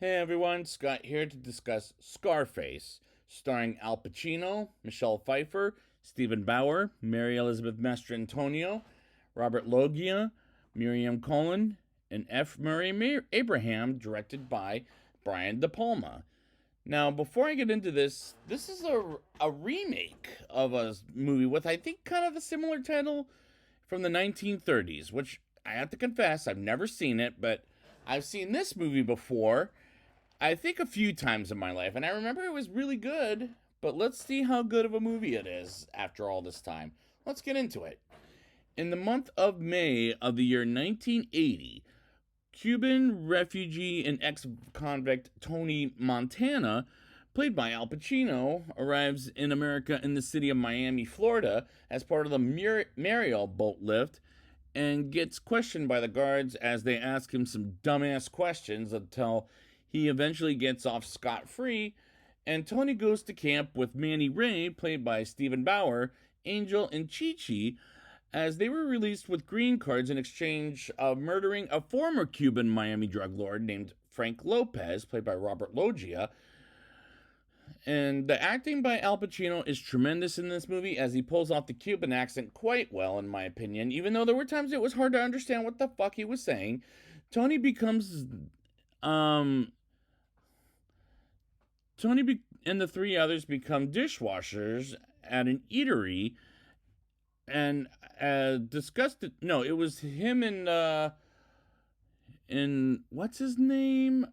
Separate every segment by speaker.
Speaker 1: Hey everyone, Scott here to discuss Scarface, starring Al Pacino, Michelle Pfeiffer, Stephen Bauer, Mary Elizabeth Mastrantonio, Robert Loggia, Miriam Cullen, and F. Murray Abraham, directed by Brian De Palma. Now, before I get into this is a remake of a movie with, I think, kind of a similar title from the 1930s, which I have to confess, I've never seen it, but I've seen this movie before, I think a few times in my life, and I remember it was really good, but let's see how good of a movie it is after all this time. Let's get into it. In the month of May of the year 1980, Cuban refugee and ex convict Tony Montana, played by Al Pacino, arrives in America in the city of Miami, Florida, as part of the Mariel boat lift and gets questioned by the guards as they ask him some dumbass questions until he eventually gets off scot-free, and Tony goes to camp with Manny Ray, played by Stephen Bauer, Angel, and Chi-Chi, as they were released with green cards in exchange of murdering a former Cuban Miami drug lord named Frank Lopez, played by Robert Loggia. And the acting by Al Pacino is tremendous in this movie, as he pulls off the Cuban accent quite well, in my opinion. Even though there were times it was hard to understand what the fuck he was saying, Tony becomes um and the three others become dishwashers at an eatery, and discussed it. No, it was him and what's his name?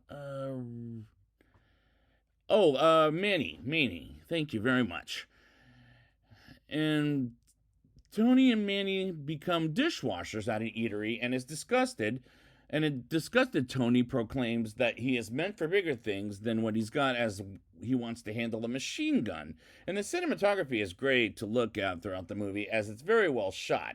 Speaker 1: Manny. Thank you very much. And Tony and Manny become dishwashers at an eatery and is disgusted. And a disgusted Tony proclaims that he is meant for bigger things than what he's got, as he wants to handle a machine gun. And the cinematography is great to look at throughout the movie, as it's very well shot.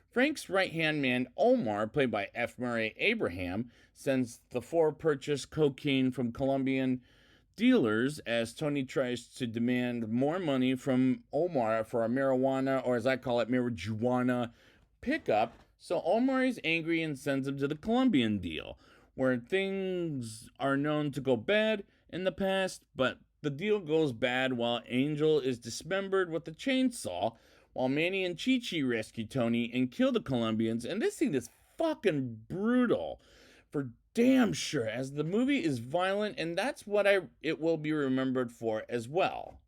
Speaker 1: Frank's right-hand man, Omar, played by F. Murray Abraham, sends the four purchased cocaine from Colombian dealers as Tony tries to demand more money from Omar for a marijuana, or as I call it, marijuana pickup. So Omar is angry and sends him to the Colombian deal, where things are known to go bad in the past, but the deal goes bad while Angel is dismembered with a chainsaw, while Manny and Chi-Chi rescue Tony and kill the Colombians. And this scene is fucking brutal, for damn sure, as the movie is violent, and that's what it will be remembered for as well.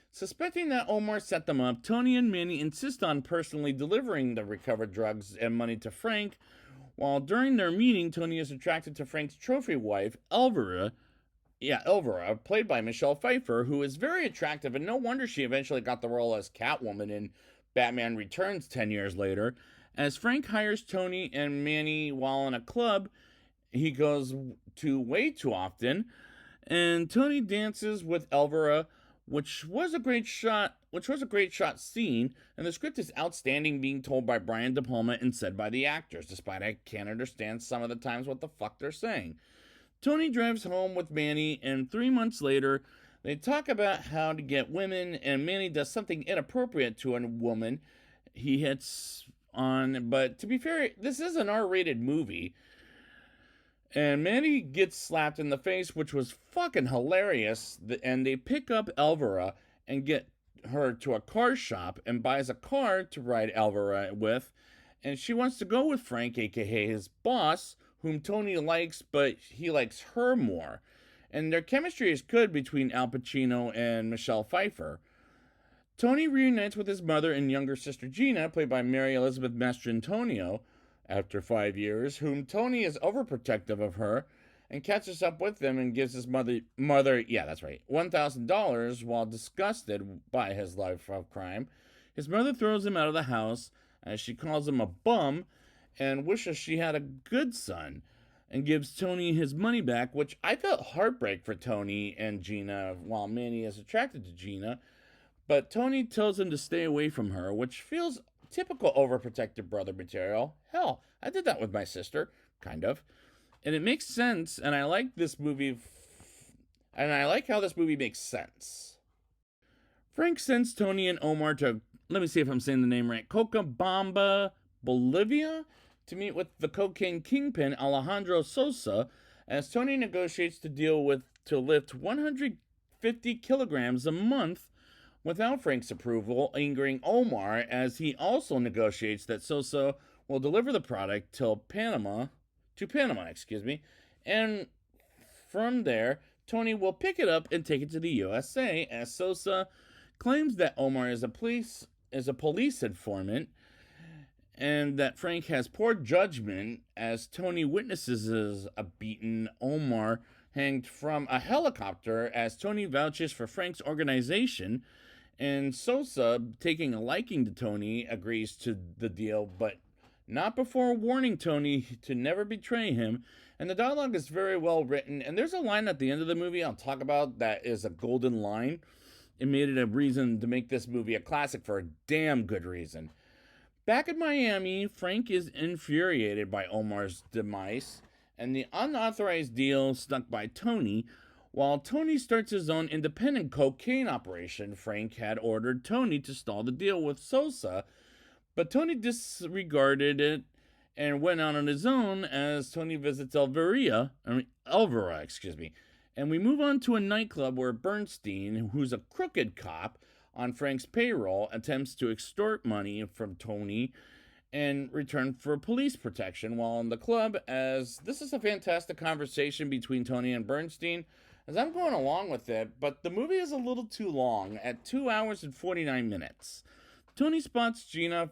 Speaker 1: Suspecting that Omar set them up, Tony and Manny insist on personally delivering the recovered drugs and money to Frank, while during their meeting, Tony is attracted to Frank's trophy wife, Elvira, played by Michelle Pfeiffer, who is very attractive, and no wonder she eventually got the role as Catwoman in Batman Returns 10 years later. As Frank hires Tony and Manny while in a club he goes to way too often, and Tony dances with Elvira, which was a great shot scene, and the script is outstanding, being told by Brian De Palma and said by the actors, despite I can't understand some of the times what the fuck they're saying. Tony drives home with Manny, and 3 months later, they talk about how to get women, and Manny does something inappropriate to a woman he hits on. But to be fair, this is an R-rated movie, and Manny gets slapped in the face, which was fucking hilarious. And they pick up Elvira and get her to a car shop and buys a car to ride Elvira with. And she wants to go with Frank, aka his boss, whom Tony likes, but he likes her more. And their chemistry is good between Al Pacino and Michelle Pfeiffer. Tony reunites with his mother and younger sister Gina, played by Mary Elizabeth Mastrantonio, after 5 years, whom Tony is overprotective of her, and catches up with them and gives his mother, yeah, that's right, $1,000 while disgusted by his life of crime. His mother throws him out of the house as she calls him a bum and wishes she had a good son, and gives Tony his money back, which I felt heartbreak for Tony and Gina, while Manny is attracted to Gina. But Tony tells him to stay away from her, which feels typical overprotective brother material. Hell, I did that with my sister, kind of. And it makes sense, and I like this movie, and I like how this movie makes sense. Frank sends Tony and Omar to, let me see if I'm saying the name right, Cochabamba, Bolivia, to meet with the cocaine kingpin Alejandro Sosa, as Tony negotiates to deal with to lift 150 kilograms a month without Frank's approval, angering Omar as he also negotiates that Sosa will deliver the product to Panama, and from there, Tony will pick it up and take it to the USA as Sosa claims that Omar is a police informant and that Frank has poor judgment as Tony witnesses a beaten Omar hanged from a helicopter as Tony vouches for Frank's organization, and Sosa, taking a liking to Tony, agrees to the deal, but not before warning Tony to never betray him. And the dialogue is very well written, and there's a line at the end of the movie I'll talk about that is a golden line. It made it a reason to make this movie a classic for a damn good reason. Back in Miami, Frank is infuriated by Omar's demise and the unauthorized deal stuck by Tony. While Tony starts his own independent cocaine operation, Frank had ordered Tony to stall the deal with Sosa, but Tony disregarded it and went out on his own as Tony visits Elvira, and we move on to a nightclub where Bernstein, who's a crooked cop on Frank's payroll, attempts to extort money from Tony in return for police protection while in the club, as this is a fantastic conversation between Tony and Bernstein as I'm going along with it, but the movie is a little too long at 2 hours and 49 minutes. Tony spots Gina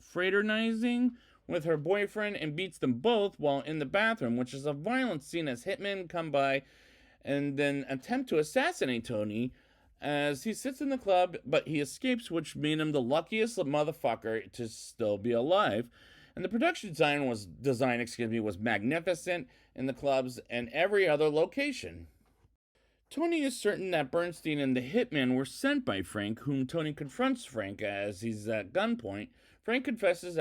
Speaker 1: fraternizing with her boyfriend and beats them both while in the bathroom, which is a violent scene as hitmen come by and then attempt to assassinate Tony as he sits in the club, but he escapes, which made him the luckiest motherfucker to still be alive. And the production design was magnificent in the clubs and every other location. Tony is certain that Bernstein and the hitman were sent by Frank, whom Tony confronts Frank as he's at gunpoint. Frank confesses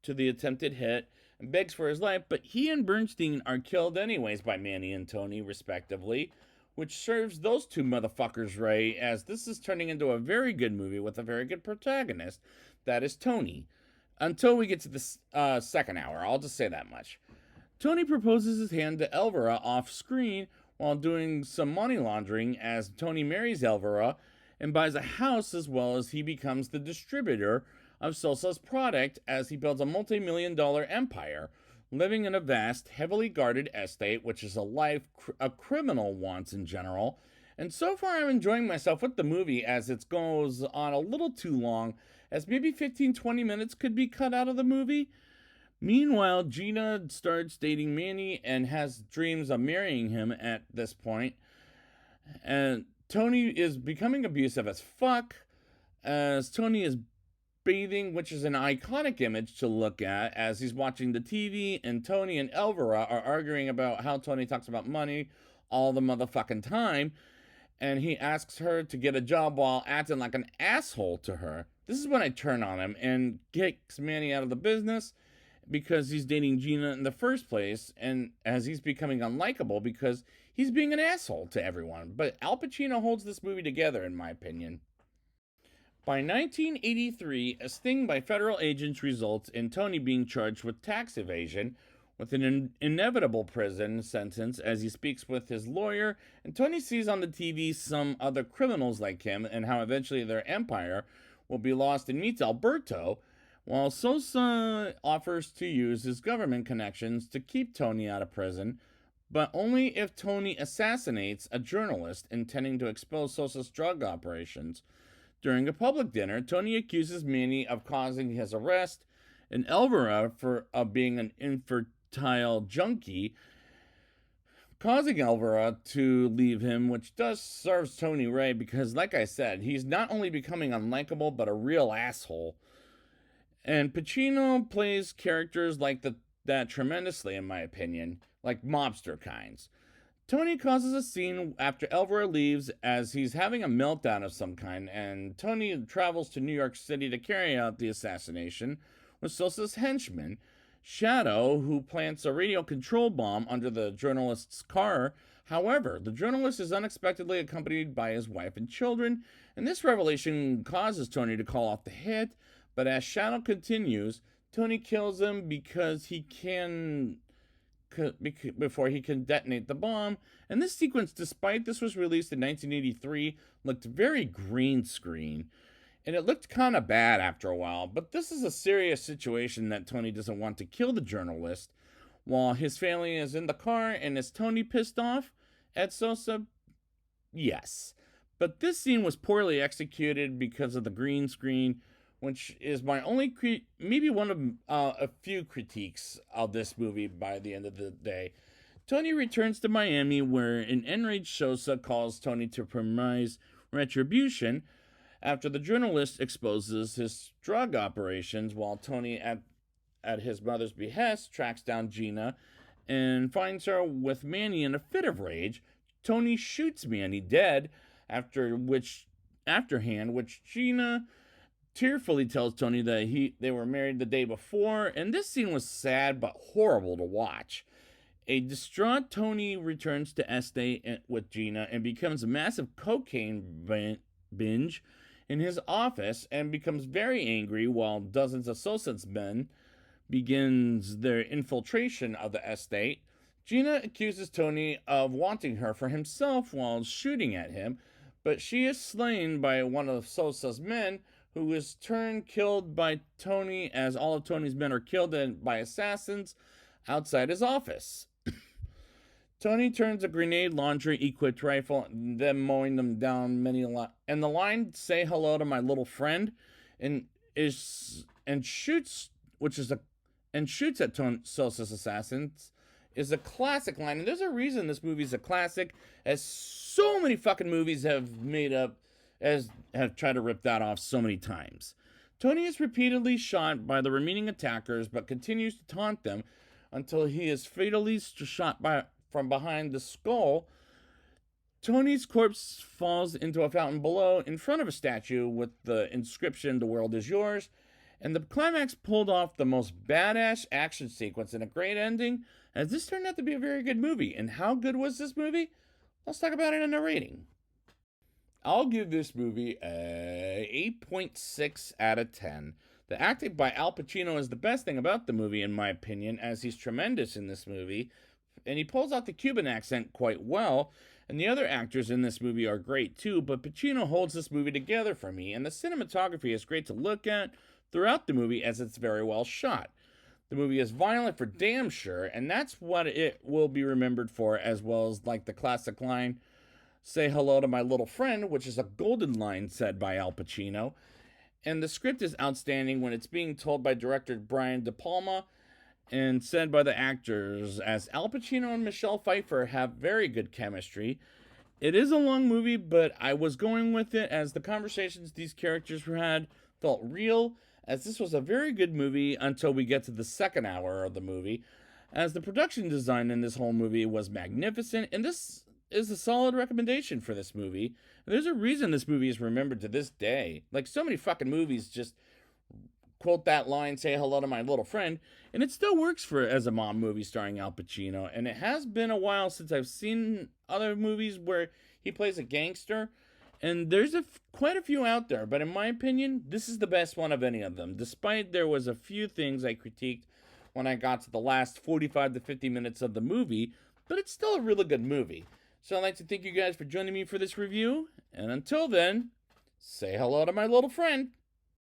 Speaker 1: to the attempted hit and begs for his life, but he and Bernstein are killed anyways by Manny and Tony, respectively, which serves those two motherfuckers right, as this is turning into a very good movie with a very good protagonist, that is Tony. Until we get to the second hour, I'll just say that much. Tony proposes his hand to Elvira off screen while doing some money laundering as Tony marries Elvira and buys a house, as well as he becomes the distributor of Sosa's product as he builds a multi-million-dollar empire, living in a vast, heavily guarded estate, which is a life a criminal wants in general. And so far I'm enjoying myself with the movie as it goes on a little too long, as maybe 15-20 minutes could be cut out of the movie. Meanwhile, Gina starts dating Manny and has dreams of marrying him at this point. And Tony is becoming abusive as fuck, as Tony is bathing, which is an iconic image to look at as he's watching the TV, and Tony and Elvira are arguing about how Tony talks about money all the motherfucking time, and he asks her to get a job while acting like an asshole to her. This is when I turn on him and kicks Manny out of the business because he's dating Gina in the first place, and as he's becoming unlikable because he's being an asshole to everyone. But Al Pacino holds this movie together, in my opinion. By 1983, a sting by federal agents results in Tony being charged with tax evasion, with an inevitable prison sentence as he speaks with his lawyer, and Tony sees on the TV some other criminals like him and how eventually their empire will be lost, and meets Alberto, while Sosa offers to use his government connections to keep Tony out of prison, but only if Tony assassinates a journalist intending to expose Sosa's drug operations. During a public dinner, Tony accuses Manny of causing his arrest and Elvira of being an infertile junkie, causing Elvira to leave him, which does serves Tony right because, like I said, he's not only becoming unlikable, but a real asshole. And Pacino plays characters like that tremendously, in my opinion, like mobster kinds. Tony causes a scene after Elvira leaves as he's having a meltdown of some kind, and Tony travels to New York City to carry out the assassination with Sosa's henchman, Shadow, who plants a radio control bomb under the journalist's car. However, the journalist is unexpectedly accompanied by his wife and children, and this revelation causes Tony to call off the hit, but as Shadow continues, Tony kills him before he can detonate the bomb. And this sequence, despite this was released in 1983, looked very green screen. And it looked kind of bad after a while, but this is a serious situation that Tony doesn't want to kill the journalist while his family is in the car. And is Tony pissed off at Sosa? Yes. But this scene was poorly executed because of the green screen, which is my only, maybe one of a few critiques of this movie by the end of the day. Tony returns to Miami, where an enraged Sosa calls Tony to promise retribution after the journalist exposes his drug operations, while Tony, at his mother's behest, tracks down Gina and finds her with Manny in a fit of rage. Tony shoots Manny dead, which Gina tearfully tells Tony that they were married the day before, and this scene was sad but horrible to watch. A distraught Tony returns to Estate with Gina and becomes a massive cocaine binge in his office and becomes very angry, while dozens of Sosa's men begins their infiltration of the estate. Gina accuses Tony of wanting her for himself while shooting at him, but she is slain by one of Sosa's men, who is turned killed by Tony, as all of Tony's men are killed by assassins outside his office. Tony turns a grenade launcher equipped rifle, then mowing them down and the line "Say hello to my little friend" and shoots at Sosa's assassins is a classic line, and there's a reason this movie is a classic, as so many fucking movies have tried to rip that off so many times. Tony is repeatedly shot by the remaining attackers, but continues to taunt them until he is fatally shot from behind the skull. Tony's corpse falls into a fountain below, in front of a statue with the inscription "The world is yours." And the climax pulled off the most badass action sequence and a great ending, as this turned out to be a very good movie. And how good was this movie? Let's talk about it in a rating. I'll give this movie a 8.6 out of 10. The acting by Al Pacino is the best thing about the movie, in my opinion, as he's tremendous in this movie, and he pulls out the Cuban accent quite well, and the other actors in this movie are great too, but Pacino holds this movie together for me, and the cinematography is great to look at throughout the movie, as it's very well shot. The movie is violent for damn sure, and that's what it will be remembered for, as well as like the classic line, "Say hello to my little friend," which is a golden line said by Al Pacino. And the script is outstanding when it's being told by director Brian De Palma and said by the actors, as Al Pacino and Michelle Pfeiffer have very good chemistry. It is a long movie, but I was going with it, as the conversations these characters had felt real, as this was a very good movie until we get to the second hour of the movie, as the production design in this whole movie was magnificent, and this is a solid recommendation for this movie. And there's a reason this movie is remembered to this day. Like, so many fucking movies just quote that line, "Say hello to my little friend," and it still works as a mom movie starring Al Pacino. And it has been a while since I've seen other movies where he plays a gangster, and there's quite a few out there, but in my opinion, this is the best one of any of them, despite there was a few things I critiqued when I got to the last 45 to 50 minutes of the movie, but it's still a really good movie. So I'd like to thank you guys for joining me for this review, and until then, say hello to my little friend.